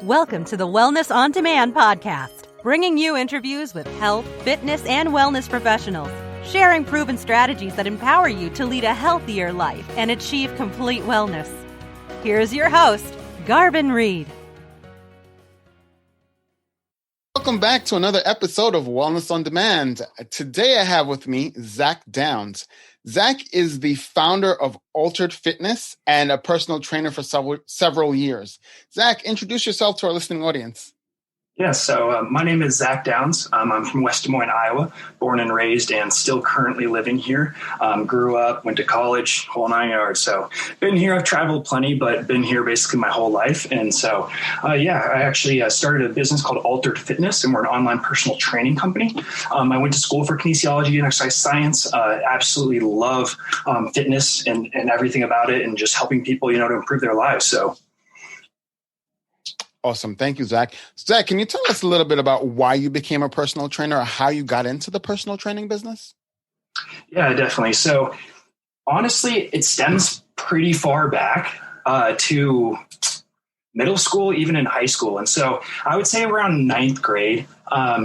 Welcome to the Wellness on Demand podcast, bringing you interviews with health, fitness, and wellness professionals, sharing proven strategies that empower you to lead a healthier life and achieve complete wellness. Here's your host, Garvin Reid. Welcome back to another episode of Wellness on Demand. Today I have with me Zach Downs. Zach is the founder of Altered Fitness and a personal trainer for several years. Zach, introduce yourself to our listening audience. Yeah, so my name is Zach Downs. I'm from West Des Moines, Iowa, born and raised and still currently living here. Grew up, went to college, whole nine yards. So been here, I've traveled plenty, but been here basically my whole life. And so, I actually started a business called Altered Fitness, and we're an online personal training company. I went to school for kinesiology and exercise science. Absolutely love fitness and everything about it and just helping people, to improve their lives. So. Awesome. Thank you, Zach. Zach, can you tell us a little bit about why you became a personal trainer or how you got into the personal training business? Yeah, definitely. So honestly, it stems pretty far back to middle school, even in high school. And so I would say around ninth grade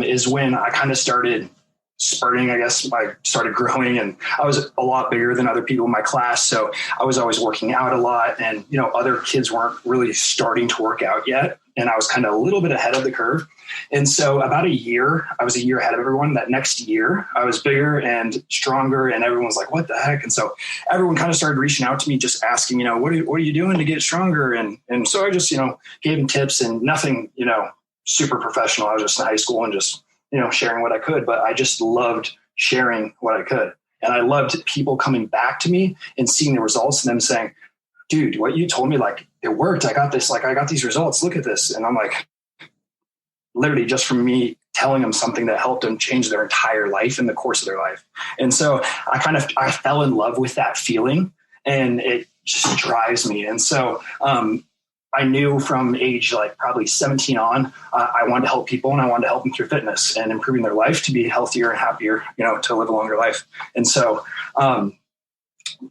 is when I kind of started spurting, I guess. I started growing and I was a lot bigger than other people in my class. So I was always working out a lot and, other kids weren't really starting to work out yet. And I was kind of a little bit ahead of the curve. And so about I was a year ahead of everyone. That next year I was bigger and stronger and everyone was like, what the heck? And so everyone kind of started reaching out to me, just asking, what are you doing to get stronger? And so I just, gave them tips and nothing, super professional. I was just in high school and just, sharing what I could, but I just loved sharing what I could. And I loved people coming back to me and seeing the results and them saying, dude, what you told me, it worked. I got this, I got these results. Look at this. And I'm like, literally just from me telling them something that helped them change their entire life in the course of their life. And so I fell in love with that feeling and it just drives me. And so, I knew from age probably 17 on, I wanted to help people and I wanted to help them through fitness and improving their life to be healthier and happier, to live a longer life. And so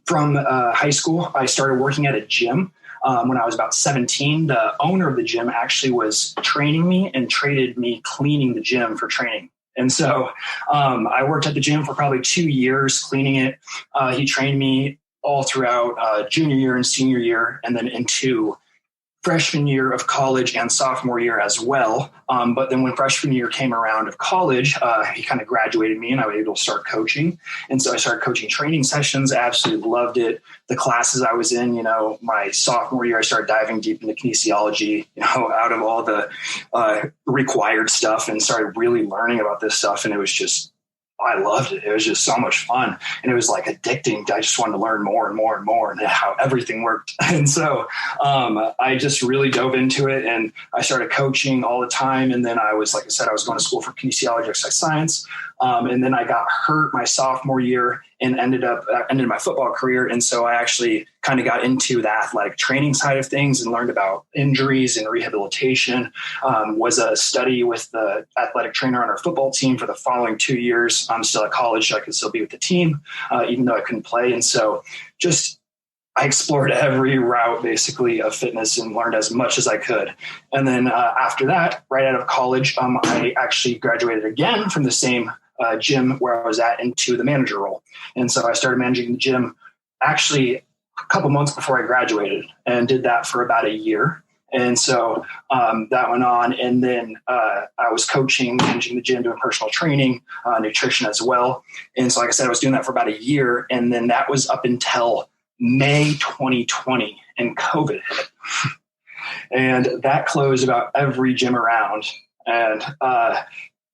from high school, I started working at a gym when I was about 17. The owner of the gym actually was training me and traded me cleaning the gym for training. And so I worked at the gym for probably 2 years cleaning it. He trained me all throughout junior year and senior year and then into freshman year of college and sophomore year as well. But then when freshman year came around of college, he kind of graduated me and I was able to start coaching. And so I started coaching training sessions. I absolutely loved it. The classes I was in, my sophomore year, I started diving deep into kinesiology, out of all the required stuff and started really learning about this stuff. And it was just, I loved it. It was just so much fun. And it was addicting. I just wanted to learn more and more and more and how everything worked. And so I just really dove into it and I started coaching all the time. And then I was, like I said, I was going to school for kinesiology, exercise science. And then I got hurt my sophomore year and ended my football career. And so I actually kind of got into the athletic training side of things and learned about injuries and rehabilitation. Was a study with the athletic trainer on our football team for the following 2 years. I'm still at college, so I could still be with the team, even though I couldn't play. And so I explored every route basically of fitness and learned as much as I could. And then after that, right out of college, I actually graduated again from the same gym where I was at into the manager role. And so I started managing the gym actually a couple months before I graduated and did that for about a year. And so that went on. And then I was coaching, managing the gym, doing personal training, nutrition as well. And so, like I said, I was doing that for about a year. And then that was up until May 2020 and COVID hit. And that closed about every gym around and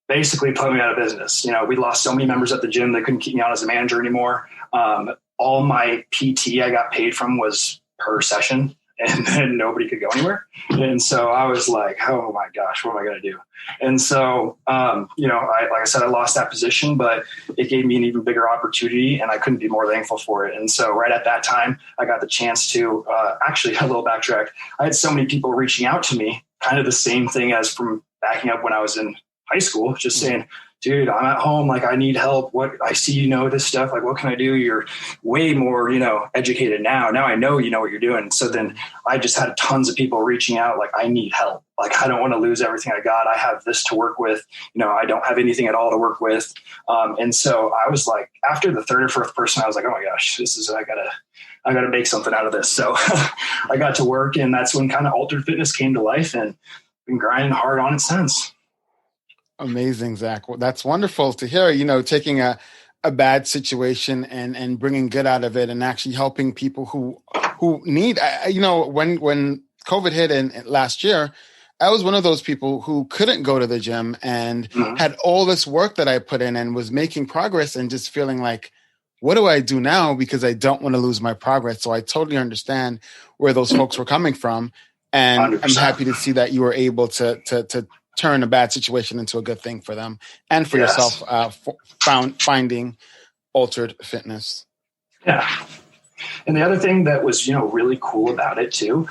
basically put me out of business. We lost so many members at the gym, they couldn't keep me on as a manager anymore. All my PT I got paid from was per session and then nobody could go anywhere. And so I was like, oh my gosh, what am I going to do? And so, like I said, I lost that position, but it gave me an even bigger opportunity and I couldn't be more thankful for it. And so right at that time, I got the chance to actually a little backtrack. I had so many people reaching out to me, kind of the same thing as from backing up when I was in high school, just saying, dude, I'm at home. Like, I need help. What, I see, you know, this stuff. Like, what can I do? You're way more, you know, educated now. Now I know, you know what you're doing. So then I just had tons of people reaching out. Like, I need help. Like, I don't want to lose everything I got. I have this to work with. You know, I don't have anything at all to work with. And so I was like, after the third or fourth person, I was like, oh my gosh, I gotta make something out of this. So I got to work, and that's when kind of Altered Fitness came to life, and been grinding hard on it since. Amazing, Zach. Well, that's wonderful to hear, you know, taking a bad situation and bringing good out of it and actually helping people who need, you know, when COVID hit in last year, I was one of those people who couldn't go to the gym and had all this work that I put in and was making progress and just feeling like, what do I do now? Because I don't want to lose my progress. So I totally understand where those folks were coming from. And 100%. I'm happy to see that you were able to turn a bad situation into a good thing for them and for yourself, finding Altered Fitness. Yeah. And the other thing that was, you know, really cool about it too,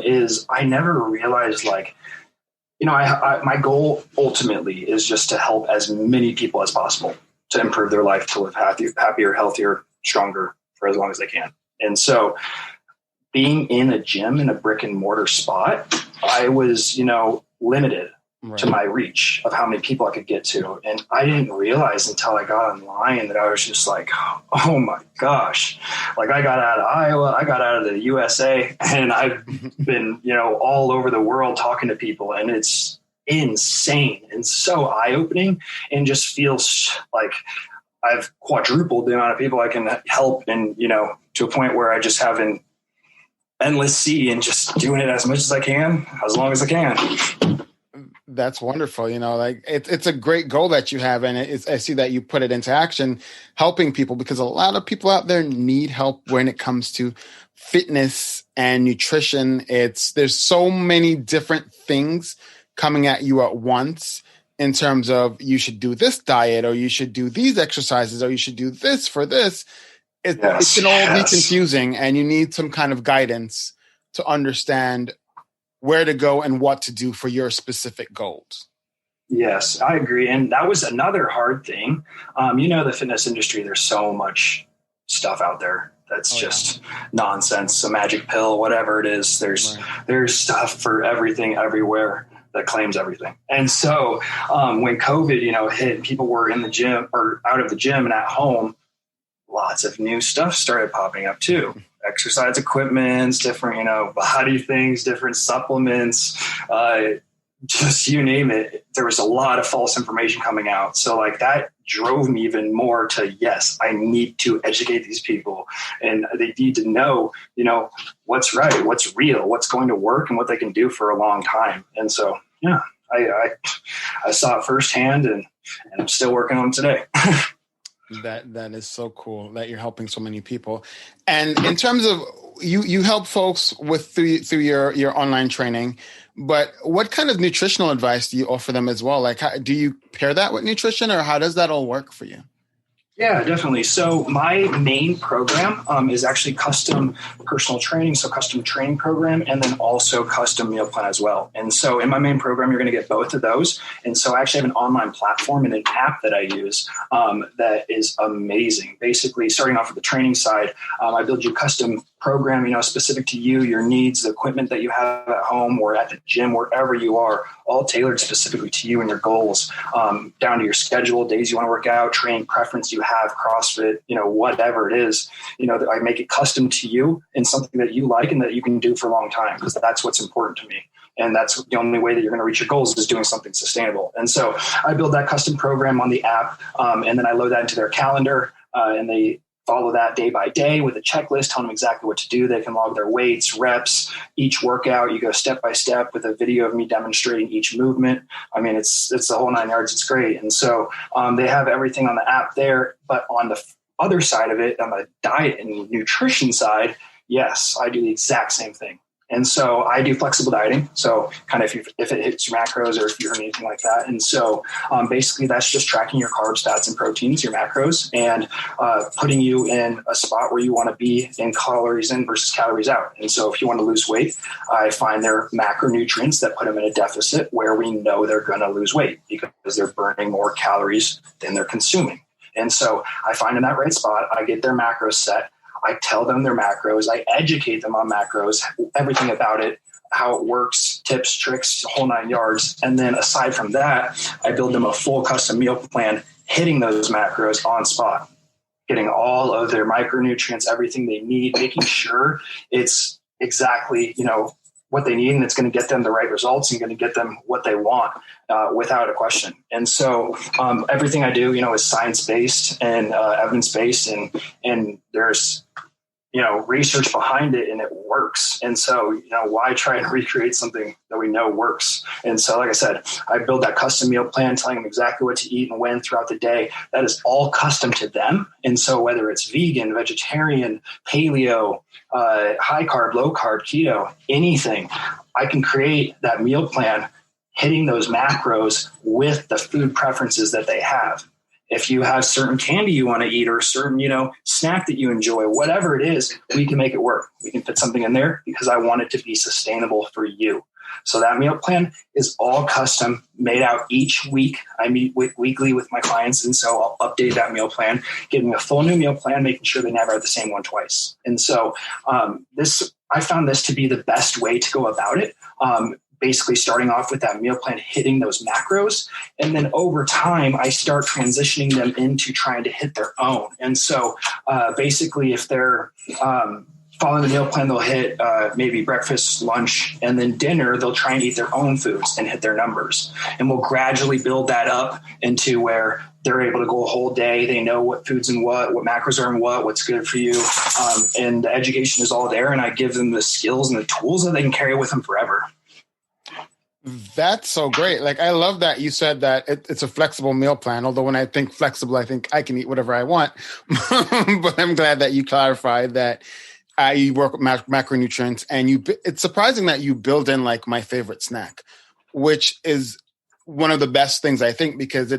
is I never realized, like, you know, my goal ultimately is just to help as many people as possible to improve their life, to live happier, healthier, stronger for as long as they can. And so being in a gym in a brick and mortar spot, I was, you know, limited to my reach of how many people I could get to. And I didn't realize until I got online that I was just like, oh my gosh, like I got out of Iowa, I got out of the USA, and I've been, you know, all over the world talking to people, and it's insane and so eye-opening, and just feels like I've quadrupled the amount of people I can help, and, you know, to a point where I just have an endless sea and just doing it as much as I can, as long as I can. That's wonderful. You know, like it's a great goal that you have. And I see that you put it into action, helping people, because a lot of people out there need help when it comes to fitness and nutrition. There's so many different things coming at you at once in terms of you should do this diet, or you should do these exercises, or you should do this for this. It can all be confusing, and you need some kind of guidance to understand where to go and what to do for your specific goals. Yes, I agree. And that was another hard thing. You know, the fitness industry, there's so much stuff out there that's just nonsense, a magic pill, whatever it is. There's stuff for everything everywhere that claims everything. And so when COVID, you know, hit, people were in the gym or out of the gym and at home, lots of new stuff started popping up too. Exercise equipments, different, you know, body things, different supplements, just you name it. There was a lot of false information coming out. So like that drove me even more to, yes, I need to educate these people, and they need to know, you know, what's right, what's real, what's going to work, and what they can do for a long time. And so, yeah, I saw it firsthand, and I'm still working on it today. That is so cool that you're helping so many people. And in terms of you help folks through your online training, but what kind of nutritional advice do you offer them as well? Like, do you pair that with nutrition, or how does that all work for you? Yeah, definitely. So my main program is actually custom personal training, so custom training program, and then also custom meal plan as well. And so in my main program, you're going to get both of those. And so I actually have an online platform and an app that I use that is amazing. Basically, starting off with the training side, I build you a custom program, you know, specific to you, your needs, the equipment that you have at home or at the gym, wherever you are, all tailored specifically to you and your goals, down to your schedule, days you want to work out, training preference you have, CrossFit, you know, whatever it is, you know, I make it custom to you and something that you like and that you can do for a long time, because that's what's important to me. And that's the only way that you're going to reach your goals, is doing something sustainable. And so I build that custom program on the app, and then I load that into their calendar, and they follow that day by day with a checklist, telling them exactly what to do. They can log their weights, reps, each workout. You go step by step with a video of me demonstrating each movement. I mean, it's the whole 9 yards. It's great. And so they have everything on the app there. But on the other side of it, on the diet and nutrition side, yes, I do the exact same thing. And so I do flexible dieting. So kind of if it hits your macros or if you heard anything like that. And so basically that's just tracking your carbs, fats, and proteins, your macros, and putting you in a spot where you want to be in calories in versus calories out. And so if you want to lose weight, I find their macronutrients that put them in a deficit where we know they're going to lose weight because they're burning more calories than they're consuming. And so I find in that right spot, I get their macros set. I tell them their macros. I educate them on macros, everything about it, how it works, tips, tricks, the whole 9 yards. And then aside from that, I build them a full custom meal plan, hitting those macros on spot, getting all of their micronutrients, everything they need, making sure it's exactly, what they need, and it's going to get them the right results and going to get them what they want without a question. And so everything I do, is science-based and evidence-based, and there's, research behind it, and it works. And so, why try and recreate something that we know works? And so, like I said, I build that custom meal plan, telling them exactly what to eat and when throughout the day. That is all custom to them. And so whether it's vegan, vegetarian, paleo, high carb, low carb, keto, anything, I can create that meal plan hitting those macros with the food preferences that they have. If you have certain candy you want to eat or certain, snack that you enjoy, whatever it is, we can make it work. We can fit something in there because I want it to be sustainable for you. So that meal plan is all custom, made out each week. I meet weekly with my clients, and so I'll update that meal plan, giving a full new meal plan, making sure they never have the same one twice. And so I found this to be the best way to go about it. Basically starting off with that meal plan, hitting those macros. And then over time, I start transitioning them into trying to hit their own. And so basically if they're following the meal plan, they'll hit maybe breakfast, lunch, and then dinner, they'll try and eat their own foods and hit their numbers. And we'll gradually build that up into where they're able to go a whole day. They know what foods and what macros are and what's good for you. And the education is all there. And I give them the skills and the tools that they can carry with them forever. That's so great. Like, I love that you said that it's a flexible meal plan. Although when I think flexible, I think I can eat whatever I want. But I'm glad that you clarified that you work with macronutrients, and it's surprising that you build in like my favorite snack, which is one of the best things I think, because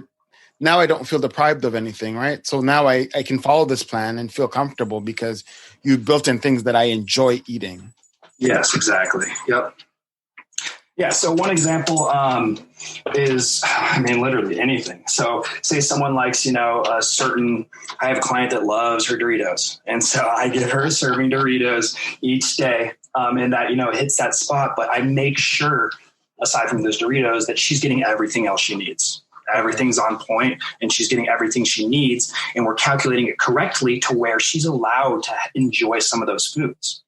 now I don't feel deprived of anything, right? So now I can follow this plan and feel comfortable because you built in things that I enjoy eating. Yes, exactly. Yep. Yeah. So one example is, literally anything. So say someone likes, I have a client that loves her Doritos. And so I give her a serving Doritos each day. And that, hits that spot. But I make sure, aside from those Doritos, that she's getting everything else she needs. Everything's on point and she's getting everything she needs. And we're calculating it correctly to where she's allowed to enjoy some of those foods.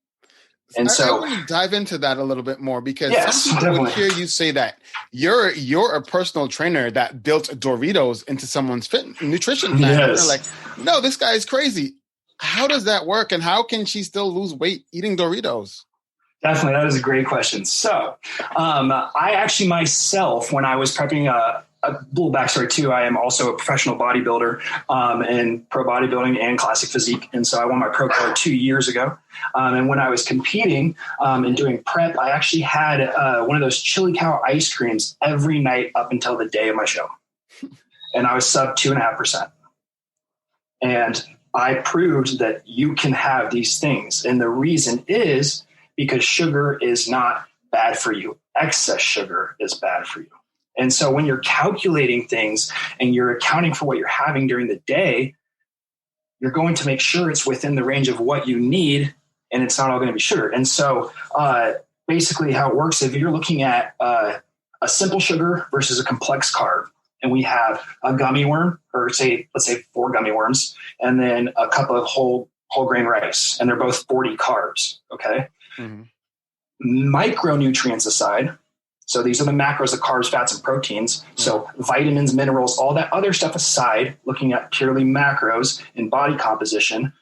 And so I want to dive into that a little bit more, because yes, some people would definitely hear you say that you're a personal trainer that built Doritos into someone's nutrition plan. Yes. They're like, no, this guy is crazy. How does that work? And how can she still lose weight eating Doritos? Definitely. That is a great question. So I actually myself, when I was prepping a little backstory too, I am also a professional bodybuilder in pro bodybuilding and classic physique. And so I won my pro card 2 years ago. And when I was competing and doing prep, I actually had one of those chili cow ice creams every night up until the day of my show. And I was sub 2.5%. And I proved that you can have these things. And the reason is because sugar is not bad for you. Excess sugar is bad for you. And so when you're calculating things and you're accounting for what you're having during the day, you're going to make sure it's within the range of what you need, and it's not all going to be sugar. And so basically how it works, if you're looking at a simple sugar versus a complex carb, and we have a gummy worm, or let's say 4 gummy worms, and then a cup of whole grain rice, and they're both 40 carbs. Okay. Mm-hmm. Micronutrients aside, so these are the macros, the carbs, fats, and proteins. So vitamins, minerals, all that other stuff aside, looking at purely macros and body composition,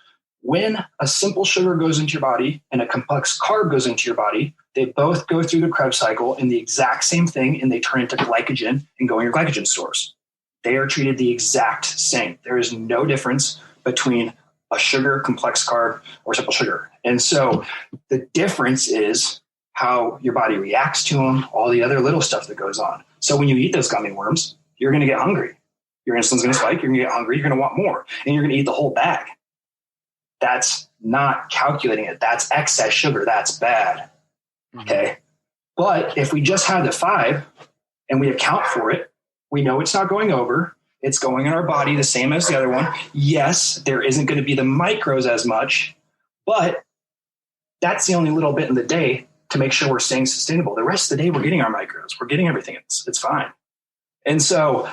when a simple sugar goes into your body and a complex carb goes into your body, they both go through the Krebs cycle in the exact same thing, and they turn into glycogen and go in your glycogen stores. They are treated the exact same. There is no difference between a sugar, complex carb, or simple sugar. And so the difference is how your body reacts to them, all the other little stuff that goes on. So when you eat those gummy worms, you're going to get hungry. Your insulin's going to spike. You're going to get hungry. You're going to want more, and you're going to eat the whole bag. That's not calculating it. That's excess sugar. That's bad. Okay. But if we just have the 5 and we account for it, we know it's not going over. It's going in our body the same as the other one. Yes, there isn't going to be the micros as much, but that's the only little bit in the day to make sure we're staying sustainable. The rest of the day, we're getting our micros. We're getting everything. It's fine. And so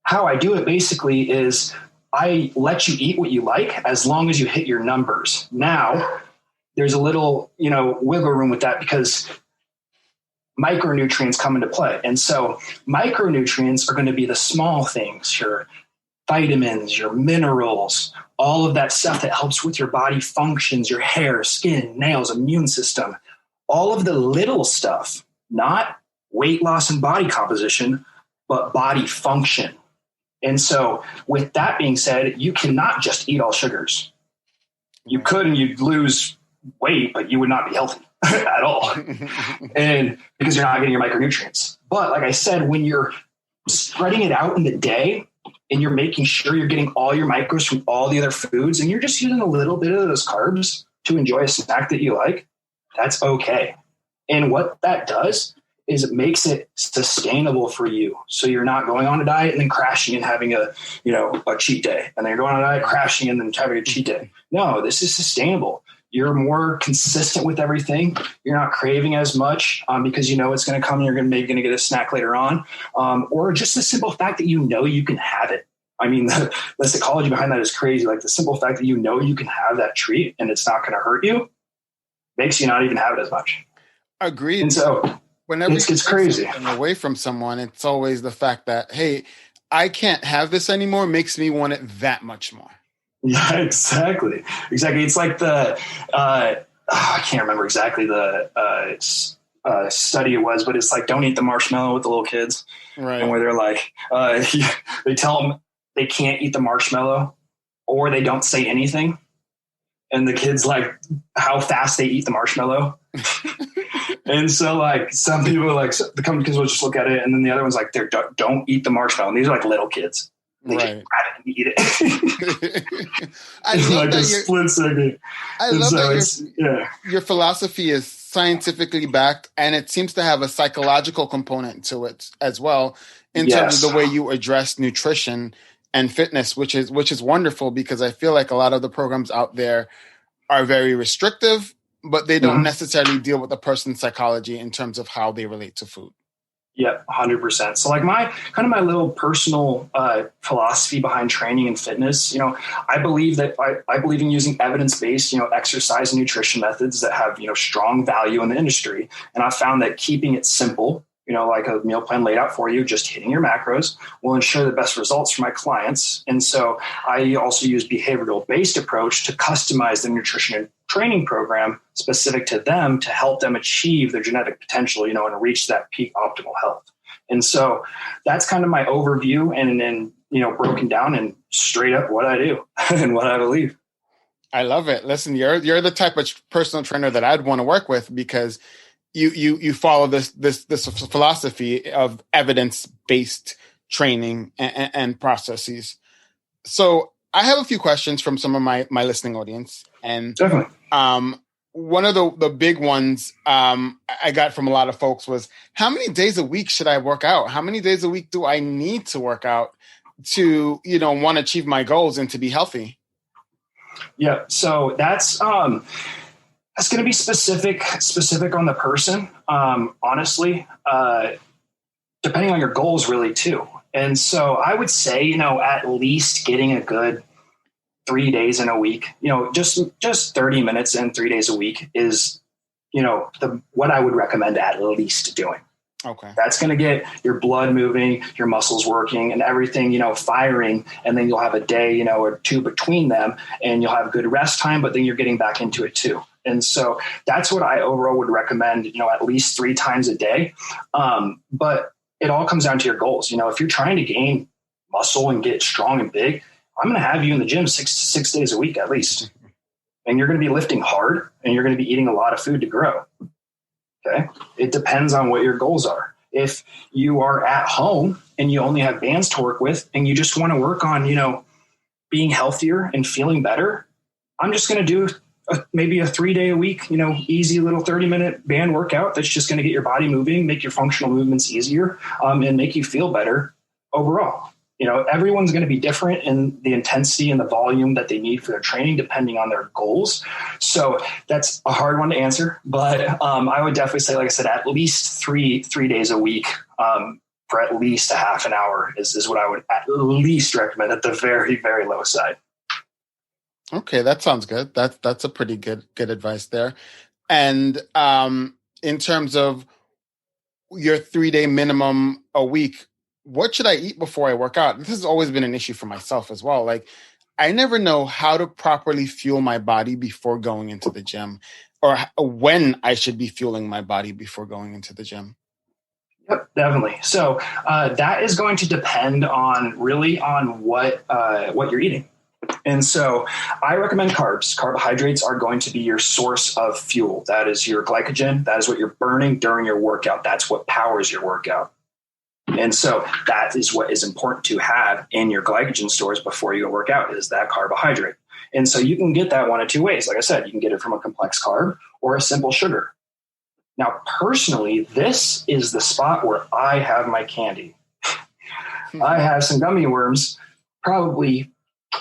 how I do it basically is I let you eat what you like as long as you hit your numbers. Now, there's a little, wiggle room with that because micronutrients come into play. And so micronutrients are going to be the small things, your vitamins, your minerals, all of that stuff that helps with your body functions, your hair, skin, nails, immune system, all of the little stuff, not weight loss and body composition, but body function. And so with that being said, you cannot just eat all sugars. You could, and you'd lose weight, but you would not be healthy at all. And because you're not getting your micronutrients. But like I said, when you're spreading it out in the day and you're making sure you're getting all your micros from all the other foods and you're just using a little bit of those carbs to enjoy a snack that you like, that's okay. And what that does is it makes it sustainable for you. So you're not going on a diet and then crashing and having a cheat day. And then you're going on a diet, crashing and then having a cheat day. No, this is sustainable. You're more consistent with everything. You're not craving as much because you know it's going to come and you're maybe going to get a snack later on. Or just the simple fact that you can have it. I mean, the psychology behind that is crazy. Like the simple fact that you can have that treat and it's not going to hurt you makes you not even have it as much. Agreed. And so whenever it's crazy. Away from someone, it's always the fact that, hey, I can't have this anymore makes me want it that much more. Yeah, exactly. It's like the, I can't remember exactly the study it was, but it's like, don't eat the marshmallow with the little kids. Right. And where they're like, they tell them they can't eat the marshmallow or they don't say anything. And the kids like how fast they eat the marshmallow. And so like some people like the kids will just look at it. And then the other one's like, don't eat the marshmallow. And these are like little kids. They just grab it and eat it. I love like that a split second. I love that your philosophy is scientifically backed, and it seems to have a psychological component to it as well in terms of the way you address nutrition and fitness, which is wonderful because I feel like a lot of the programs out there are very restrictive, but they don't necessarily deal with the person's psychology in terms of how they relate to food. Yeah, 100%. So like my little personal philosophy behind training and fitness, I believe in using evidence-based, exercise and nutrition methods that have, strong value in the industry. And I found that keeping it simple, like a meal plan laid out for you, just hitting your macros will ensure the best results for my clients. And so I also use behavioral-based approach to customize the nutrition and training program specific to them to help them achieve their genetic potential, and reach that peak optimal health. And so that's kind of my overview and then, broken down and straight up what I do and what I believe. I love it. Listen, you're the type of personal trainer that I'd want to work with because you follow this philosophy of evidence-based training and processes. So I have a few questions from some of my listening audience. And definitely. One of the big ones I got from a lot of folks was, how many days a week should I work out? How many days a week do I need to work out to, want to achieve my goals and to be healthy? Yeah. So that's going to be specific on the person. Honestly, depending on your goals really too. And so I would say, at least getting a good 3 days in a week, just 30 minutes in 3 days a week is, what I would recommend at least doing. Okay. That's going to get your blood moving, your muscles working and everything, firing. And then you'll have a day, or two between them and you'll have good rest time, but then you're getting back into it too. And so that's what I overall would recommend, at least 3 times a day. But it all comes down to your goals. If you're trying to gain muscle and get strong and big, I'm going to have you in the gym 6 days a week at least. And you're going to be lifting hard and you're going to be eating a lot of food to grow. Okay. It depends on what your goals are. If you are at home and you only have bands to work with and you just want to work on, being healthier and feeling better, I'm just going to do maybe a 3-day a week, easy little 30-minute band workout that's just going to get your body moving, make your functional movements easier, and make you feel better overall. Everyone's going to be different in the intensity and the volume that they need for their training, depending on their goals. So that's a hard one to answer, but I would definitely say, like I said, at least three days a week for at least a half an hour is what I would at least recommend at the very, very low side. Okay, that sounds good. That's a pretty good advice there. And in terms of your 3-day minimum a week, what should I eat before I work out? This has always been an issue for myself as well. Like, I never know how to properly fuel my body before going into the gym, or when I should be fueling my body before going into the gym. Yep, definitely. So that is going to depend on what you're eating. And so I recommend carbs. Carbohydrates are going to be your source of fuel. That is your glycogen. That is what you're burning during your workout. That's what powers your workout. And so that is what is important to have in your glycogen stores before you go work out, is that carbohydrate. And so you can get that one of two ways. Like I said, you can get it from a complex carb or a simple sugar. Now, personally, this is the spot where I have my candy. I have some gummy worms probably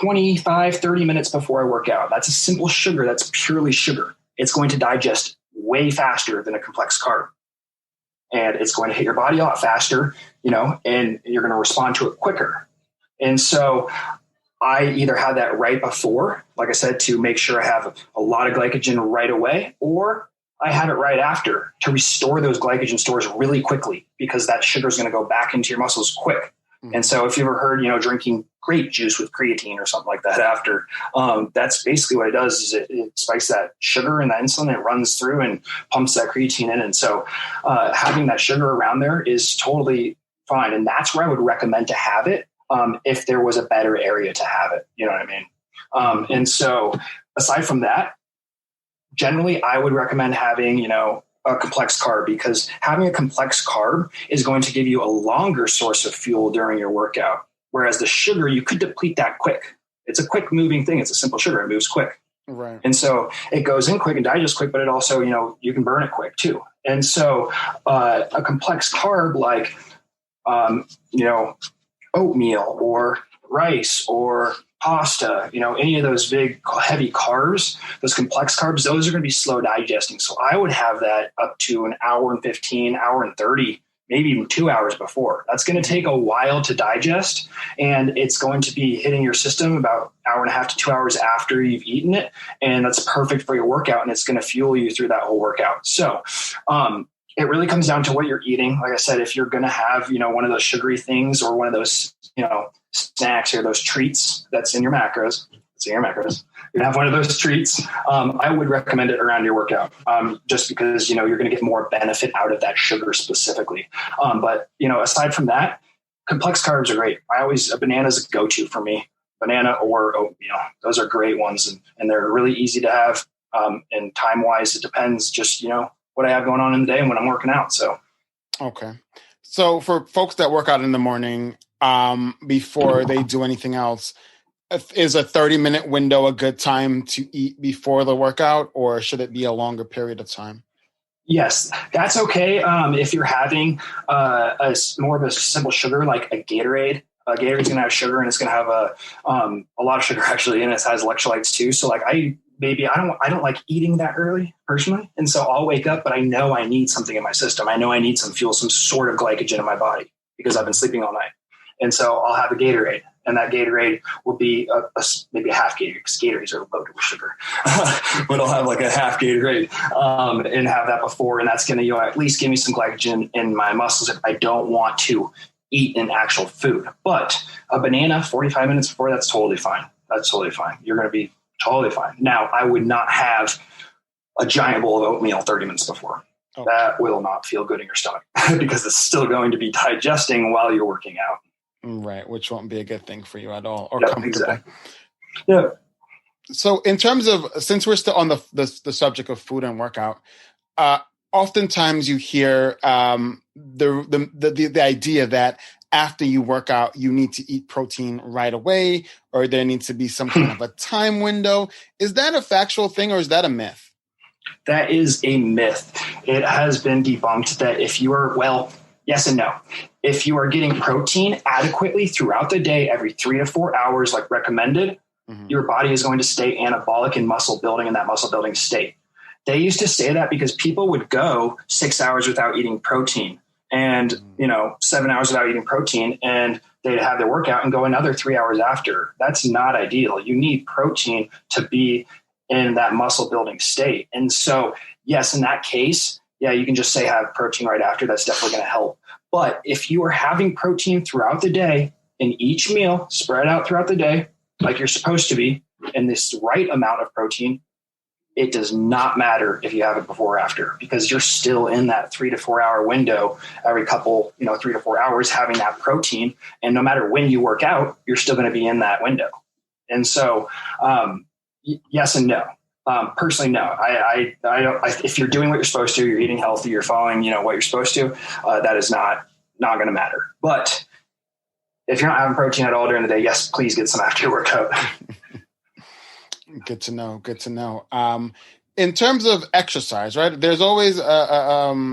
25, 30 minutes before I work out. That's a simple sugar. That's purely sugar. It's going to digest way faster than a complex carb. And it's going to hit your body a lot faster, and you're going to respond to it quicker. And so I either have that right before, like I said, to make sure I have a lot of glycogen right away, or I have it right after to restore those glycogen stores really quickly, because that sugar is going to go back into your muscles quick. And so if you ever heard, drinking grape juice with creatine or something like that after, that's basically what it does, is it spikes that sugar and that insulin, it runs through and pumps that creatine in. And so having that sugar around there is totally fine. And that's where I would recommend to have it if there was a better area to have it. You know what I mean? And so aside from that, generally I would recommend having, a complex carb, because having a complex carb is going to give you a longer source of fuel during your workout. Whereas the sugar, you could deplete that quick. It's a quick moving thing. It's a simple sugar. It moves quick. Right. And so it goes in quick and digests quick, but it also, you can burn it quick too. And so a complex carb like, oatmeal or rice or pasta, any of those big heavy carbs, those complex carbs, those are going to be slow digesting. So I would have that up to an hour and 15, hour and 30, maybe even 2 hours before. That's going to take a while to digest, and it's going to be hitting your system about an hour and a half to 2 hours after you've eaten it. And that's perfect for your workout, and it's going to fuel you through that whole workout. So, it really comes down to what you're eating. Like I said, if you're going to have, one of those sugary things or one of those, snacks or those treats that's in your macros, you have one of those treats, I would recommend it around your workout, just because, you're going to get more benefit out of that sugar specifically. But, aside from that, complex carbs are great. A banana is a go-to for me, banana or oatmeal. Those are great ones. And they're really easy to have. And time-wise, it depends just, what I have going on in the day and when I'm working out. So, okay. So for folks that work out in the morning, before they do anything else, is a 30-minute window a good time to eat before the workout, or should it be a longer period of time? Yes, that's okay. If you're having more of a simple sugar, like a Gatorade, Gatorade's going to have sugar, and it's going to have a lot of sugar actually, and it has electrolytes too. So like I don't like eating that early personally. And so I'll wake up, but I know I need something in my system. I know I need some fuel, some sort of glycogen in my body, because I've been sleeping all night. And so I'll have a Gatorade, and that Gatorade will be maybe a half Gatorade, because Gatorades are loaded with sugar, but I'll have like a half Gatorade and have that before. And that's going to, at least give me some glycogen in my muscles if I don't want to eat an actual food. But a banana 45 minutes before, that's totally fine. That's totally fine. You're going to be totally fine. Now, I would not have a giant bowl of oatmeal 30 minutes before. Okay. That will not feel good in your stomach because it's still going to be digesting while you're working out. Right, which won't be a good thing for you at all, or yep, comfortable. Exactly. Yeah. So in terms of, since we're still on the subject of food and workout, oftentimes you hear the idea that after you work out, you need to eat protein right away, or there needs to be some kind of a time window. Is that a factual thing, or is that a myth? That is a myth. It has been debunked that if you are, well, yes and no. If you are getting protein adequately throughout the day, every 3 to 4 hours, like recommended, your body is going to stay anabolic and muscle building in that muscle building state. They used to say that because people would go 6 hours without eating protein and, 7 hours without eating protein, and they'd have their workout and go another 3 hours after. That's not ideal. You need protein to be in that muscle building state. And so, yes, in that case, yeah, you can just say have protein right after. That's definitely going to help. But if you are having protein throughout the day in each meal, spread out throughout the day, like you're supposed to be, and this right amount of protein, it does not matter if you have it before or after, because you're still in that 3 to 4 hour window every couple, 3 to 4 hours having that protein. And no matter when you work out, you're still going to be in that window. And so, yes and no. Personally, no. I don't. If you're doing what you're supposed to, you're eating healthy, you're following, what you're supposed to, that is not going to matter. But if you're not having protein at all during the day, yes, please get some after your workout. Good to know. Good to know. In terms of exercise, right? There's always a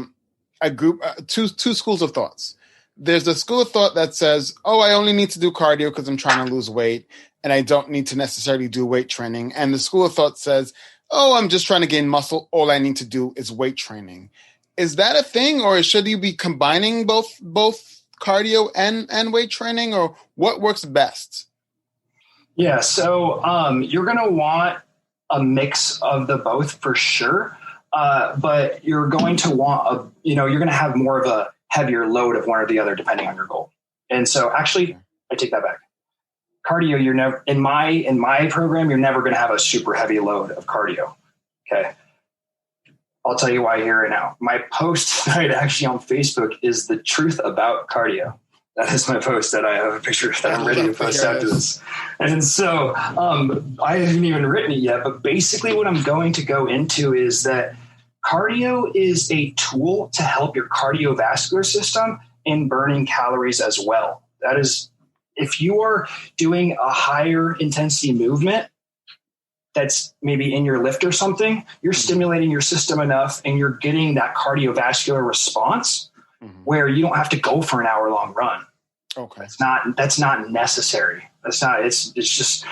group, two schools of thoughts. There's a school of thought that says, "Oh, I only need to do cardio because I'm trying to lose weight, and I don't need to necessarily do weight training." And the school of thought says, "Oh, I'm just trying to gain muscle. All I need to do is weight training." Is that a thing, or should you be combining both cardio and weight training, or what works best? Yeah, so you're going to want a mix of the both for sure, but you're going to want you're going to have more of a heavier load of one or the other depending on your goal. And so, actually, I take that back. Cardio, you're never in my program, you're never going to have a super heavy load of cardio. Okay, I'll tell you why here right now. My post tonight actually on Facebook is the truth about cardio. That is my post that I have a picture that I'm ready to post after this. And so I haven't even written it yet, but basically what I'm going to go into is that cardio is a tool to help your cardiovascular system in burning calories as well. That is, if you are doing a higher intensity movement that's maybe in your lift or something, you're stimulating your system enough and you're getting that cardiovascular response where you don't have to go for an hour-long run. Okay. That's not necessary. It's just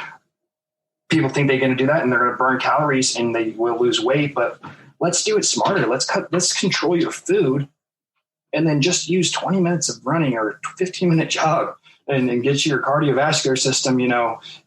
people think they're going to do that and they're going to burn calories and they will lose weight, but let's do it smarter. Let's control your food and then just use 20 minutes of running or 15-minute jog and get your cardiovascular system,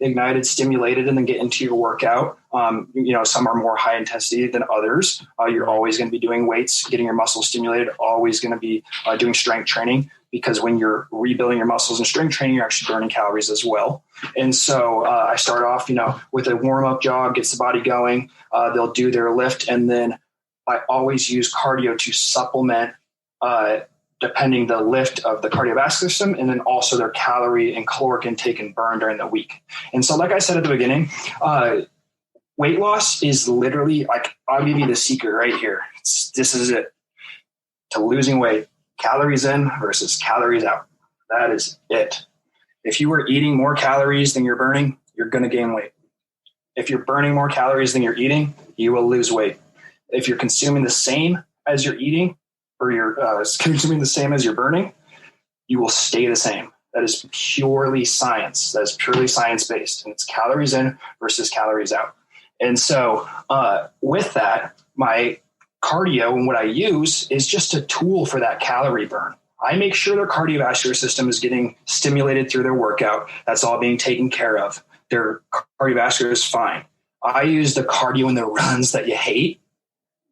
ignited, stimulated, and then get into your workout. Some are more high intensity than others. You're always going to be doing weights, getting your muscles stimulated, always going to be doing strength training, because when you're rebuilding your muscles and strength training, you're actually burning calories as well. And so I start off, with a warm-up jog, gets the body going. They'll do their lift. And then I always use cardio to supplement depending the lift of the cardiovascular system, and then also their calorie and caloric intake and burn during the week. And so, like I said at the beginning, weight loss is literally I'll give you the secret right here. This is it to losing weight: calories in versus calories out. That is it. If you are eating more calories than you're burning, you're going to gain weight. If you're burning more calories than you're eating, you will lose weight. If you're consuming the same as you're eating, or you're consuming the same as you're burning, you will stay the same. That is purely science. That is purely science-based. And it's calories in versus calories out. And so with that, my cardio and what I use is just a tool for that calorie burn. I make sure their cardiovascular system is getting stimulated through their workout. That's all being taken care of. Their cardiovascular is fine. I use the cardio and the runs that you hate,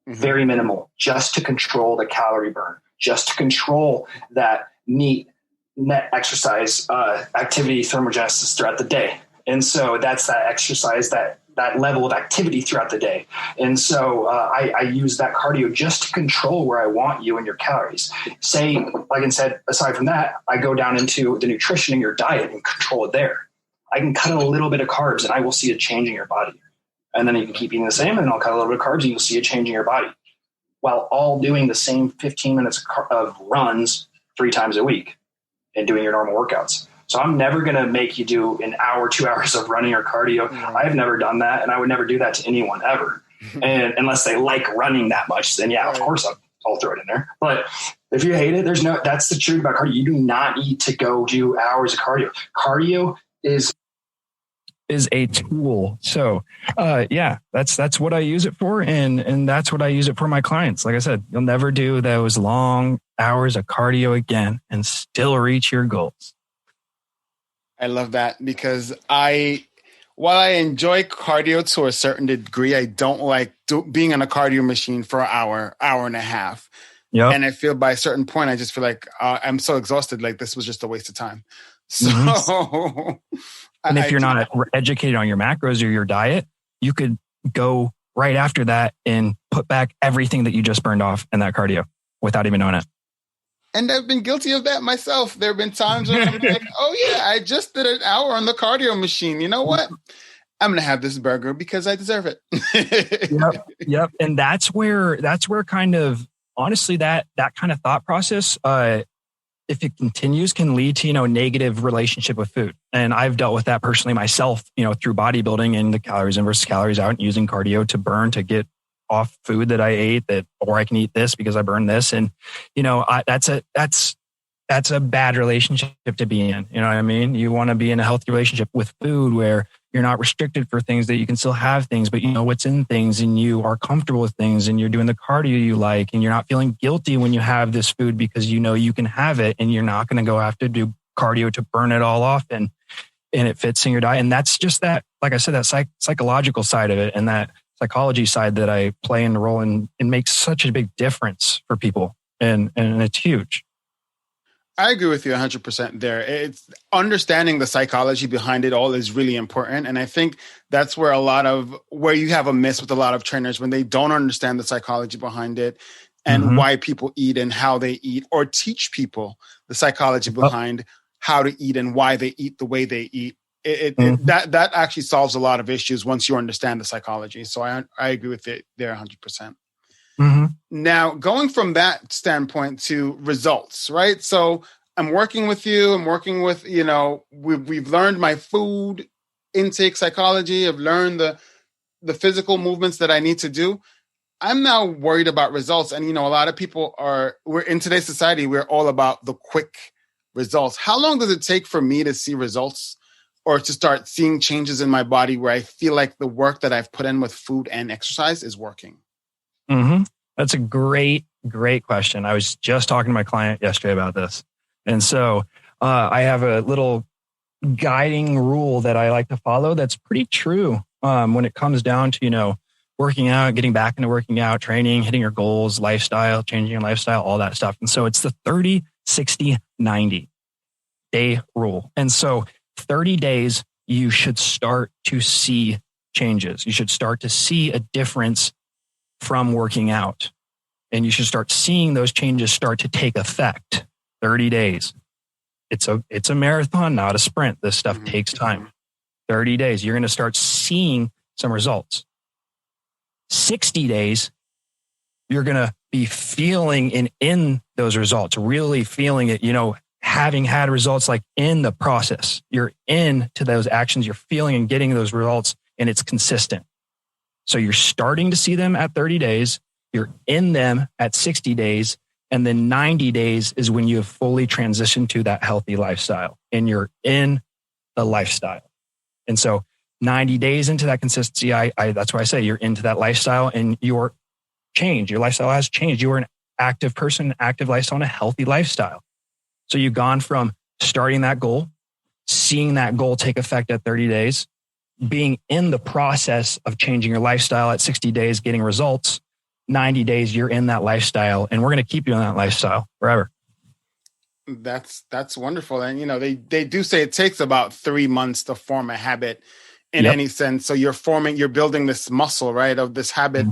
very minimal, just to control the calorie burn, just to control that net exercise activity thermogenesis throughout the day. And so that's that exercise, that level of activity throughout the day. And so I use that cardio just to control where I want you and your calories. Say, like I said, aside from that, I go down into the nutrition in your diet and control it there. I can cut a little bit of carbs and I will see a change in your body. And then you can keep eating the same, and then I'll cut a little bit of carbs and you'll see a change in your body. while all doing the same 15 minutes of runs 3 times a week and doing your normal workouts. So I'm never going to make you do an hour, 2 hours of running or cardio. I've never done that. And I would never do that to anyone ever. And unless they like running that much, then yeah, of course I'll throw it in there. But if you hate it, that's the truth about cardio. You do not need to go do hours of cardio. Cardio is a tool. So, that's what I use it for. And that's what I use it for my clients. Like I said, you'll never do those long hours of cardio again and still reach your goals. I love that because while I enjoy cardio to a certain degree, I don't like being on a cardio machine for an hour and a half. Yep. And I feel by a certain point, I just feel like I'm so exhausted. Like this was just a waste of time. So, and if you're not educated on your macros or your diet, you could go right after that and put back everything that you just burned off in that cardio without even knowing it. And I've been guilty of that myself. There have been times when I'm like, oh yeah, I just did an hour on the cardio machine. You know what? I'm going to have this burger because I deserve it. Yep. And that's where kind of, honestly, that kind of thought process, if it continues, can lead to, negative relationship with food. And I've dealt with that personally myself, through bodybuilding and the calories in versus calories out and using cardio to burn, to get off food that I ate or I can eat this because I burned this. And, that's a bad relationship to be in. You know what I mean? You want to be in a healthy relationship with food where you're not restricted for things, that you can still have things, but you know what's in things and you are comfortable with things and you're doing the cardio you like and you're not feeling guilty when you have this food because you can have it and you're not going to go have to do cardio to burn it all off and it fits in your diet. And that's just that, like I said, that psychological side of it and that psychology side that I play in the role and it makes such a big difference for people. And it's huge. I agree with you 100% there. It's understanding the psychology behind it all is really important. And I think that's where where you have a miss with a lot of trainers when they don't understand the psychology behind it and why people eat and how they eat, or teach people the psychology behind how to eat and why they eat the way they eat. That actually solves a lot of issues once you understand the psychology. So I agree with it there 100%. Now, going from that standpoint to results, right? So I'm working with you. I'm working with, we've learned my food intake psychology. I've learned the physical movements that I need to do. I'm now worried about results. And, a lot of people we're in today's society, we're all about the quick results. How long does it take for me to see results or to start seeing changes in my body where I feel like the work that I've put in with food and exercise is working? That's a great question. I was just talking to my client yesterday about this. And so I have a little guiding rule that I like to follow that's pretty true when it comes down to, working out, getting back into working out, training, hitting your goals, lifestyle, changing your lifestyle, all that stuff. And so it's the 30, 60, 90 day rule. And so 30 days, you should start to see changes. You should start to see a difference from working out. And you should start seeing those changes start to take effect. 30 days. It's a marathon, not a sprint. This stuff takes time. 30 days, you're going to start seeing some results. 60 days, you're going to be feeling in those results, really feeling it, having had results like in the process. You're into those actions, you're feeling and getting those results, and it's consistent. So you're starting to see them at 30 days, you're in them at 60 days, and then 90 days is when you have fully transitioned to that healthy lifestyle and you're in the lifestyle. And so 90 days into that consistency, that's why I say you're into that lifestyle and your lifestyle has changed. You are an active person, active lifestyle, and a healthy lifestyle. So you've gone from starting that goal, seeing that goal take effect at 30 days, being in the process of changing your lifestyle at 60 days, getting results. 90 days, you're in that lifestyle, and we're going to keep you in that lifestyle forever. That's wonderful. And, they do say it takes about 3 months to form a habit in any sense. So you're building this muscle, right, of this habit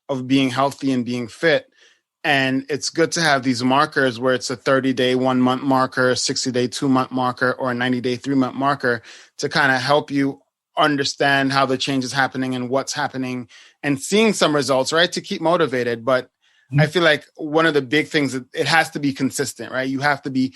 of being healthy and being fit. And it's good to have these markers where it's a 30-day, 1 month marker, 60-day, 2 month marker, or a 90-day, 3 month marker to kind of help you understand how the change is happening and what's happening and seeing some results, right? To keep motivated. But I feel like one of the big things, it has to be consistent, right? You have to be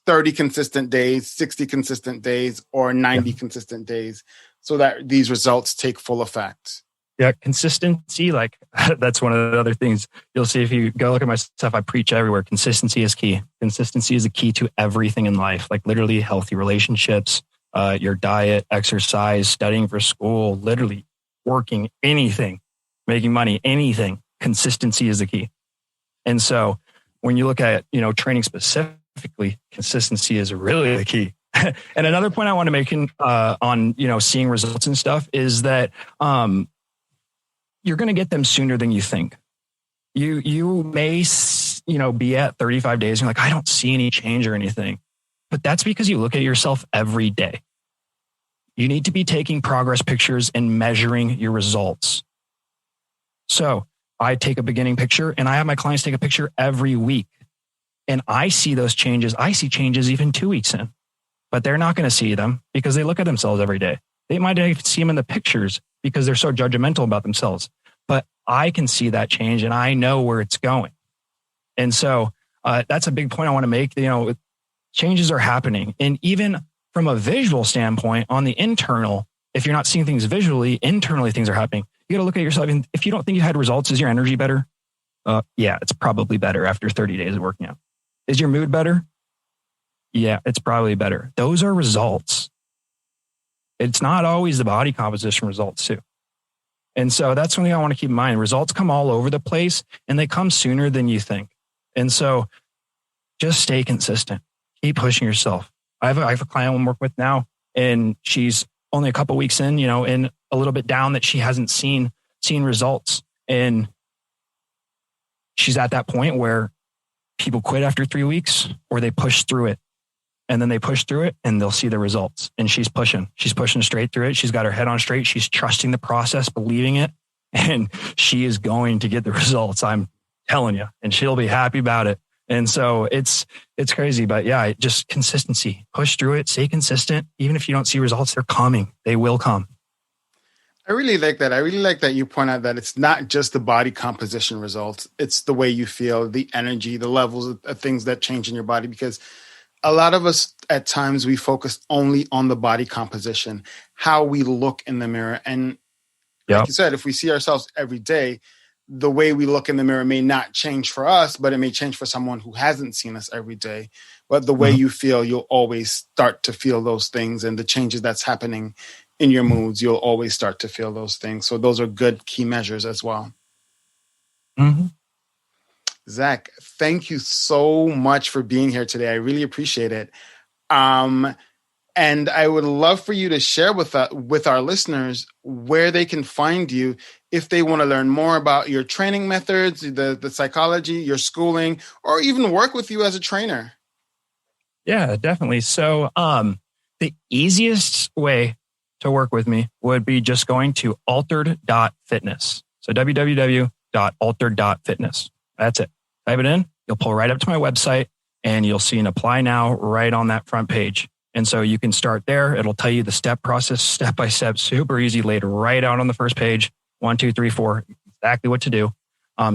30 consistent days, 60 consistent days, or 90 consistent days so that these results take full effect. Yeah, consistency, like that's one of the other things you'll see if you go look at my stuff. I preach everywhere. Consistency is key. Consistency is the key to everything in life, like literally healthy relationships, your diet, exercise, studying for school, literally working, anything, making money, anything. Consistency is the key. And so when you look at, training specifically, consistency is really the key. And another point I want to make on, seeing results and stuff is that you're going to get them sooner than you think. You may, be at 35 days and you're like, I don't see any change or anything. But that's because you look at yourself every day. You need to be taking progress pictures and measuring your results. So I take a beginning picture and I have my clients take a picture every week. And I see those changes. I see changes even 2 weeks in, but they're not going to see them because they look at themselves every day. They might not even see them in the pictures because they're so judgmental about themselves. But I can see that change and I know where it's going. And so that's a big point I want to make. Changes are happening. And even from a visual standpoint, on the internal, if you're not seeing things visually, internally things are happening. You got to look at yourself. And if you don't think you had results, is your energy better? Yeah, it's probably better after 30 days of working out. Is your mood better? Yeah, it's probably better. Those are results. It's not always the body composition results too. And so that's something I want to keep in mind. Results come all over the place and they come sooner than you think. And so just stay consistent. Keep pushing yourself. I have a client I'm working with now, and she's only a couple of weeks in, and a little bit down that she hasn't seen results. And she's at that point where people quit after 3 weeks or they push through it. And then they push through it and they'll see the results. And she's pushing straight through it. She's got her head on straight. She's trusting the process, believing it. And she is going to get the results. I'm telling you, and she'll be happy about it. And so it's crazy, but yeah, just consistency, push through it, stay consistent. Even if you don't see results, they're coming. They will come. I really like that. I really like that you point out that it's not just the body composition results. It's the way you feel, the energy, the levels of things that change in your body, because a lot of us at times we focus only on the body composition, how we look in the mirror. And like you said, if we see ourselves every day, the way we look in the mirror may not change for us, but it may change for someone who hasn't seen us every day. But the way you feel, you'll always start to feel those things, and the changes that's happening in your moods, you'll always start to feel those things. So those are good key measures as well. Mm-hmm. Zach, thank you so much for being here today. I really appreciate it. And I would love for you to share with our listeners where they can find you if they want to learn more about your training methods, the psychology, your schooling, or even work with you as a trainer. Yeah, definitely. So the easiest way to work with me would be just going to altered.fitness. So www.altered.fitness. That's it. Type it in. You'll pull right up to my website and you'll see an apply now right on that front page. And so you can start there. It'll tell you the step process, step by step, super easy, laid right out on the first page. 1, 2, 3, 4, exactly what to do.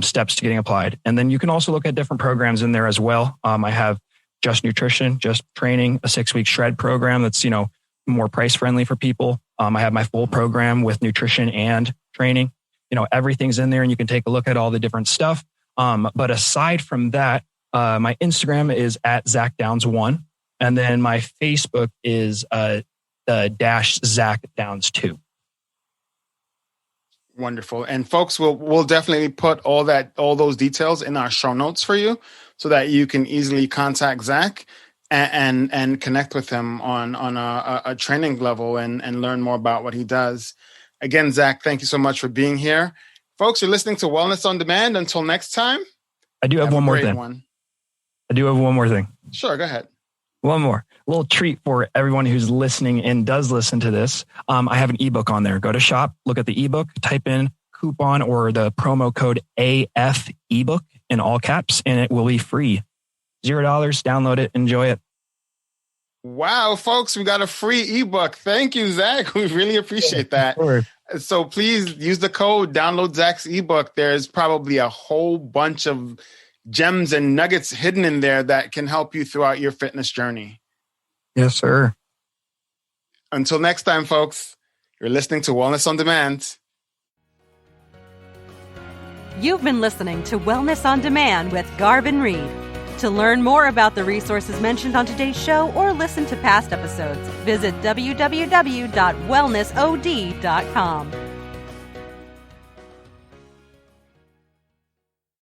Steps to getting applied. And then you can also look at different programs in there as well. I have just nutrition, just training, a 6-week shred program that's, more price friendly for people. I have my full program with nutrition and training. Everything's in there and you can take a look at all the different stuff. But aside from that, my Instagram is at ZachDowns1. And then my Facebook is the _ZachDowns2. Wonderful. And folks, we'll definitely put all those details in our show notes for you so that you can easily contact Zach and connect with him on a training level and learn more about what he does. Again, Zach, thank you so much for being here. Folks, you're listening to Wellness on Demand. Until next time. I do have one more thing. I do have one more thing. Sure, go ahead. One more little treat for everyone who's listening and does listen to this. I have an ebook on there. Go to shop, look at the ebook, type in coupon or the promo code AF ebook in all caps, and it will be free. $0. Download it. Enjoy it. Wow, folks, we got a free ebook. Thank you, Zach. We really appreciate that. So please use the code, download Zach's ebook. There's probably a whole bunch of gems and nuggets hidden in there that can help you throughout your fitness journey. Yes, sir. Until next time, folks, you're listening to Wellness on Demand. You've been listening to Wellness on Demand with Garvin Reid. To learn more about the resources mentioned on today's show or listen to past episodes, visit www.wellnessod.com.